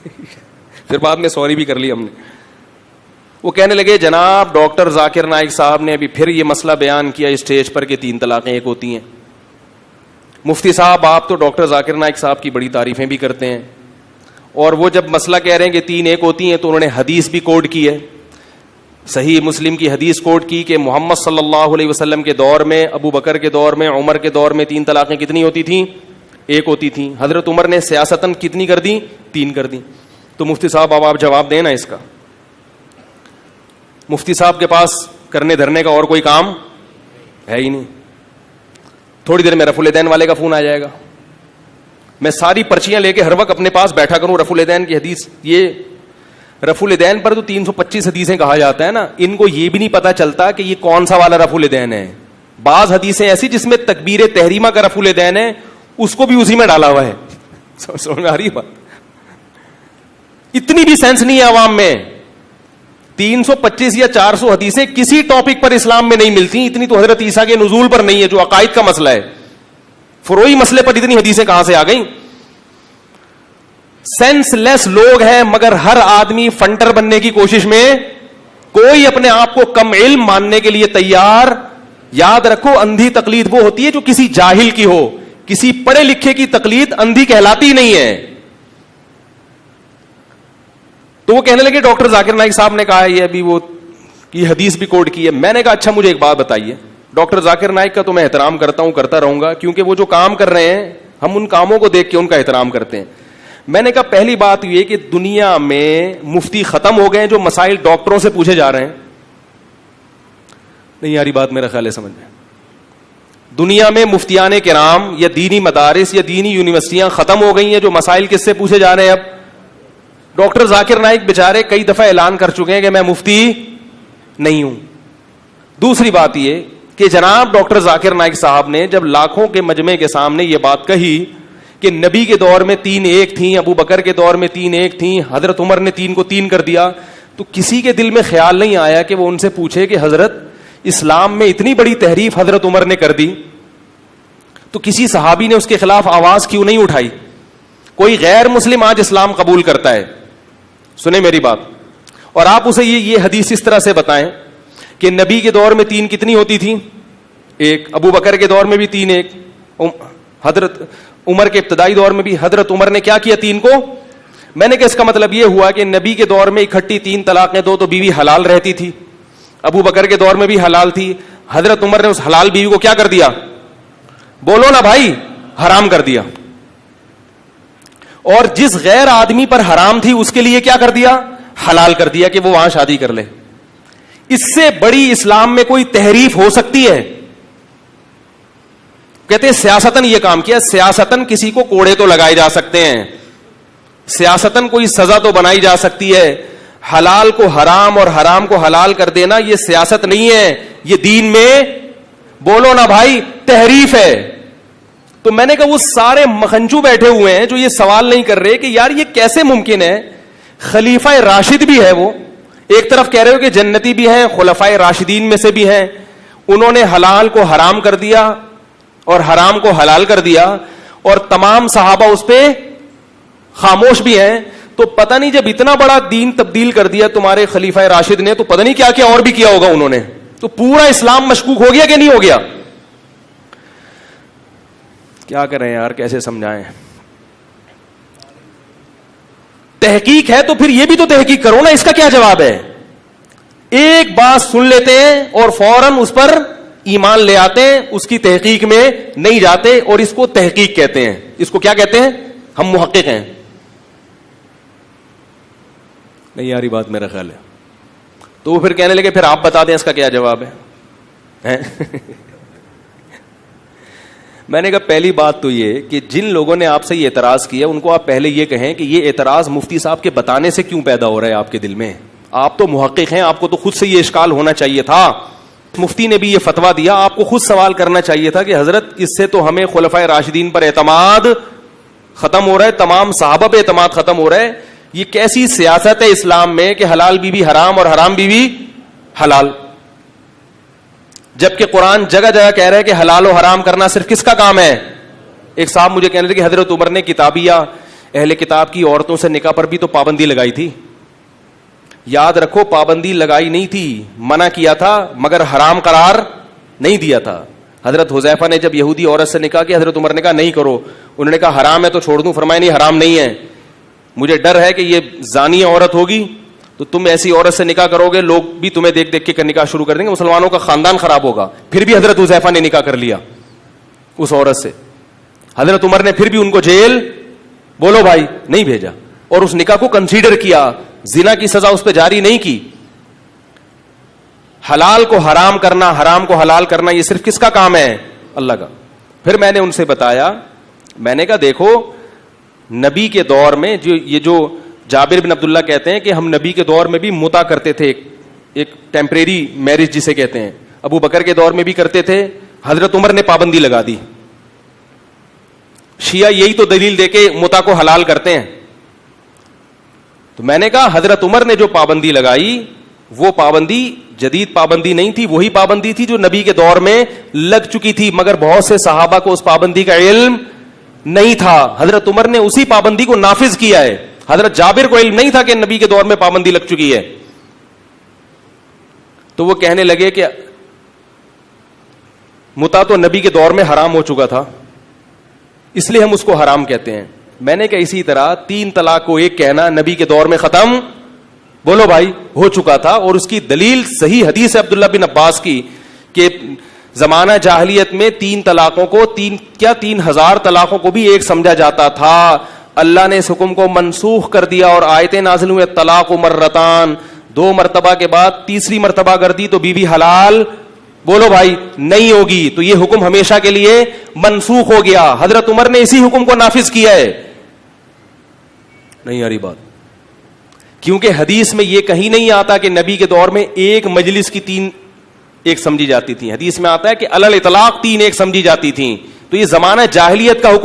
پھر بعد میں سوری بھی کر لی ہم نے. وہ کہنے لگے جناب ڈاکٹر ذاکر نائک صاحب نے ابھی پھر یہ مسئلہ بیان کیا اسٹیج پر کہ 3 طلاقیں ایک ہوتی ہیں. مفتی صاحب آپ تو ڈاکٹر ذاکر نائک صاحب کی بڑی تعریفیں بھی کرتے ہیں, اور وہ جب مسئلہ کہہ رہے ہیں کہ 3 ایک ہوتی ہیں تو انہوں نے حدیث بھی کوٹ کی ہے, صحیح مسلم کی حدیث کوٹ کی کہ محمد صلی اللہ علیہ وسلم کے دور میں, ابو بکر کے دور میں, عمر کے دور میں 3 طلاقیں کتنی ہوتی تھیں؟ ایک ہوتی تھیں. حضرت عمر نے سیاستاً کتنی کر دیں؟ 3 کر دیں. تو مفتی صاحب اب آپ جواب دیں نا اس کا. مفتی صاحب کے پاس کرنے دھرنے کا اور کوئی کام ہے ہی نہیں. تھوڑی دیر میں رفع الیدین والے کا فون آ جائے گا, میں ساری پرچیاں لے کے ہر وقت اپنے پاس بیٹھا کروں رفع الیدین کی حدیث. یہ رفع الیدین پر تو 325 حدیثیں کہا جاتا ہے نا, ان کو یہ بھی نہیں پتا چلتا کہ یہ کون سا والا رفع الیدین ہے. بعض حدیثیں ایسی جس میں تکبیر تحریمہ کا رفع الیدین ہے, اس کو بھی اسی میں ڈالا ہوا ہے. سمجھ میں آ رہی بات؟ اتنی بھی سینس نہیں ہے عوام میں. 325 یا 400 حدیثیں کسی ٹاپک پر اسلام میں نہیں ملتی, اتنی تو حضرت عیسیٰ کے نزول پر نہیں ہے جو عقائد کا مسئلہ ہے. فروعی مسئلے پر اتنی حدیثیں کہاں سے آ گئیں؟ سینس لیس لوگ ہیں, مگر ہر آدمی فنٹر بننے کی کوشش میں, کوئی اپنے آپ کو کم علم ماننے کے لیے تیار. یاد رکھو اندھی تقلید وہ ہوتی ہے جو کسی جاہل کی ہو, کسی پڑھے لکھے کی تقلید اندھی کہلاتی نہیں ہے. تو وہ کہنے لگے ڈاکٹر ذاکر نائک صاحب نے کہا یہ ابھی وہ کی حدیث بھی کوٹ کی ہے. میں نے کہا اچھا مجھے ایک بات بتائیے, ڈاکٹر ذاکر نائک کا تو میں احترام کرتا ہوں, کرتا رہوں گا, کیونکہ وہ جو کام کر رہے ہیں ہم ان کاموں کو دیکھ کے ان کا احترام کرتے ہیں. میں نے کہا پہلی بات یہ کہ دنیا میں مفتی ختم ہو گئے ہیں جو مسائل ڈاکٹروں سے پوچھے جا رہے ہیں. نہیں یاری بات میرا خیال ہے سمجھ میں. دنیا میں مفتیان کرام یا دینی مدارس یا دینی یونیورسٹیاں ختم ہو گئی ہیں جو مسائل کس سے پوچھے جا رہے ہیں. اب ڈاکٹر ذاکر نائک بیچارے کئی دفعہ اعلان کر چکے ہیں کہ میں مفتی نہیں ہوں. دوسری بات یہ کہ جناب ڈاکٹر ذاکر نائک صاحب نے جب لاکھوں کے مجمع کے سامنے یہ بات کہی کہ نبی کے دور میں 3 ایک تھیں, ابو بکر کے دور میں 3 ایک تھیں, حضرت عمر نے 3 کو 3 کر دیا, تو کسی کے دل میں خیال نہیں آیا کہ وہ ان سے پوچھے کہ حضرت اسلام میں اتنی بڑی تحریف حضرت عمر نے کر دی تو کسی صحابی نے اس کے خلاف آواز کیوں نہیں اٹھائی؟ کوئی غیر مسلم آج اسلام قبول کرتا ہے, سنیں میری بات, اور آپ اسے یہ حدیث اس طرح سے بتائیں کہ نبی کے دور میں 3 کتنی ہوتی تھی؟ ایک. ابو بکر کے دور میں بھی 3 ایک, حضرت عمر کے ابتدائی دور میں بھی. حضرت عمر نے کیا کیا 3 کو؟ میں نے کہ اس کا مطلب یہ ہوا کہ نبی کے دور میں اکٹھی 3 طلاقیں دو تو بیوی حلال رہتی تھی, ابو بکر کے دور میں بھی حلال تھی, حضرت عمر نے اس حلال بیوی کو کیا کر دیا؟ بولو نا بھائی, حرام کر دیا. اور جس غیر آدمی پر حرام تھی اس کے لیے کیا کر دیا؟ حلال کر دیا کہ وہ وہاں شادی کر لے. اس سے بڑی اسلام میں کوئی تحریف ہو سکتی ہے؟ کہتے ہیں سیاستاً یہ کام کیا. سیاستاً کسی کو کوڑے تو لگائے جا سکتے ہیں, سیاستاً کوئی سزا تو بنائی جا سکتی ہے. حلال کو حرام اور حرام کو حلال کر دینا یہ سیاست نہیں ہے, یہ دین میں, بولو نا بھائی, تحریف ہے. تو میں نے کہا وہ سارے مخنجو بیٹھے ہوئے ہیں جو یہ سوال نہیں کر رہے کہ یار یہ کیسے ممکن ہے. خلیفہ راشد بھی ہے, وہ ایک طرف کہہ رہے ہو کہ جنتی بھی ہیں, خلفائے راشدین میں سے بھی ہیں, انہوں نے حلال کو حرام کر دیا اور حرام کو حلال کر دیا, اور تمام صحابہ اس پہ خاموش بھی ہیں. تو پتہ نہیں جب اتنا بڑا دین تبدیل کر دیا تمہارے خلیفہ راشد نے تو پتہ نہیں کیا کیا اور بھی کیا ہوگا انہوں نے. تو پورا اسلام مشکوک ہو گیا کہ نہیں ہو گیا؟ کیا کریں یار, کیسے سمجھائیں؟ تحقیق ہے تو پھر یہ بھی تو تحقیق کرو نا, اس کا کیا جواب ہے؟ ایک بات سن لیتے ہیں اور فوراً اس پر ایمان لے آتے ہیں, اس کی تحقیق میں نہیں جاتے, اور اس کو تحقیق کہتے ہیں. اس کو کیا کہتے ہیں؟ ہم محقق ہیں. نہیں یاری بات میرا خیال ہے. تو وہ پھر کہنے لگے پھر آپ بتا دیں اس کا کیا جواب ہے. میں نے کہا پہلی بات تو یہ کہ جن لوگوں نے آپ سے یہ اعتراض کیا ان کو آپ پہلے یہ کہیں کہ یہ اعتراض مفتی صاحب کے بتانے سے کیوں پیدا ہو رہا ہے آپ کے دل میں. آپ تو محقق ہیں, آپ کو تو خود سے یہ اشکال ہونا چاہیے تھا. مفتی نے بھی یہ فتویٰ دیا, آپ کو خود سوال کرنا چاہیے تھا کہ حضرت اس سے تو ہمیں خلفائے راشدین پر اعتماد ختم ہو رہا ہے, تمام صحابہ پہ اعتماد ختم ہو رہا ہے. یہ کیسی سیاست ہے اسلام میں کہ حلال بیوی حرام اور حرام بیوی حلال, جبکہ قرآن جگہ جگہ کہہ رہا ہے کہ حلال و حرام کرنا صرف کس کا کام ہے؟ ایک صاحب مجھے کہنے لگے کہ حضرت عمر نے کتابیہ اہل کتاب کی عورتوں سے نکاح پر بھی تو پابندی لگائی تھی. یاد رکھو, پابندی لگائی نہیں تھی, منع کیا تھا, مگر حرام قرار نہیں دیا تھا. حضرت حذیفہ نے جب یہودی عورت سے نکاح کیا, حضرت عمر نے کہا نہیں کرو. انہوں نے کہا حرام ہے تو چھوڑ دوں؟ فرمایا نہیں, حرام نہیں ہے, مجھے ڈر ہے کہ یہ زانی عورت ہوگی تو تم ایسی عورت سے نکاح کرو گے, لوگ بھی تمہیں دیکھ دیکھ کے نکاح شروع کر دیں گے, مسلمانوں کا خاندان خراب ہوگا. پھر بھی حضرت حذیفہ نے نکاح کر لیا اس عورت سے. حضرت عمر نے پھر بھی ان کو جیل, بولو بھائی, نہیں بھیجا, اور اس نکاح کو کنسیڈر کیا, زنا کی سزا اس پہ جاری نہیں کی. حلال کو حرام کرنا, حرام کو حلال کرنا, یہ صرف کس کا کام ہے؟ اللہ کا. پھر میں نے ان سے بتایا, میں نے کہا دیکھو نبی کے دور میں جو جابر بن عبداللہ کہتے ہیں کہ ہم نبی کے دور میں بھی متا کرتے تھے, ایک ٹیمپریری میرج جسے کہتے ہیں, ابو بکر کے دور میں بھی کرتے تھے, حضرت عمر نے پابندی لگا دی. شیعہ یہی تو دلیل دے کے متا کو حلال کرتے ہیں. تو میں نے کہا حضرت عمر نے جو پابندی لگائی وہ پابندی جدید پابندی نہیں تھی, وہی پابندی تھی جو نبی کے دور میں لگ چکی تھی, مگر بہت سے صحابہ کو اس پابندی کا علم نہیں تھا. حضرت عمر نے اسی پابندی کو نافذ کیا ہے. حضرت جابر کو علم نہیں تھا کہ نبی کے دور میں پابندی لگ چکی ہے. تو وہ کہنے لگے کہ متا تو نبی کے دور میں حرام ہو چکا تھا, اس لیے ہم اس کو حرام کہتے ہیں. میں نے کہا اسی طرح 3 طلاق کو ایک کہنا نبی کے دور میں ختم, بولو بھائی, ہو چکا تھا. اور اس کی دلیل صحیح حدیث ہے عبداللہ بن عباس کی کہ زمانہ جاہلیت میں 3 طلاقوں کو 3,000 طلاقوں کو بھی ایک سمجھا جاتا تھا. اللہ نے اس حکم کو منسوخ کر دیا اور آیتیں نازل ہوئے طلاق مرتان, 2 مرتبہ کے بعد تیسری مرتبہ کر دی تو بیوی حلال, بولو بھائی, نہیں ہوگی. تو یہ حکم ہمیشہ کے لیے منسوخ ہو گیا. حضرت عمر نے اسی حکم کو نافذ کیا ہے. نہیں آ رہی بات؟ کیونکہ حدیث میں یہ کہیں نہیں آتا کہ نبی کے دور میں ایک مجلس کی 3 ایک سمجھی جاتی تھی. حدیث میں آتا ہے کہ علی الاطلاق 3 ایک سمجھی جاتی تھیں. تو یہ زمانہ جاہلیت کا حکم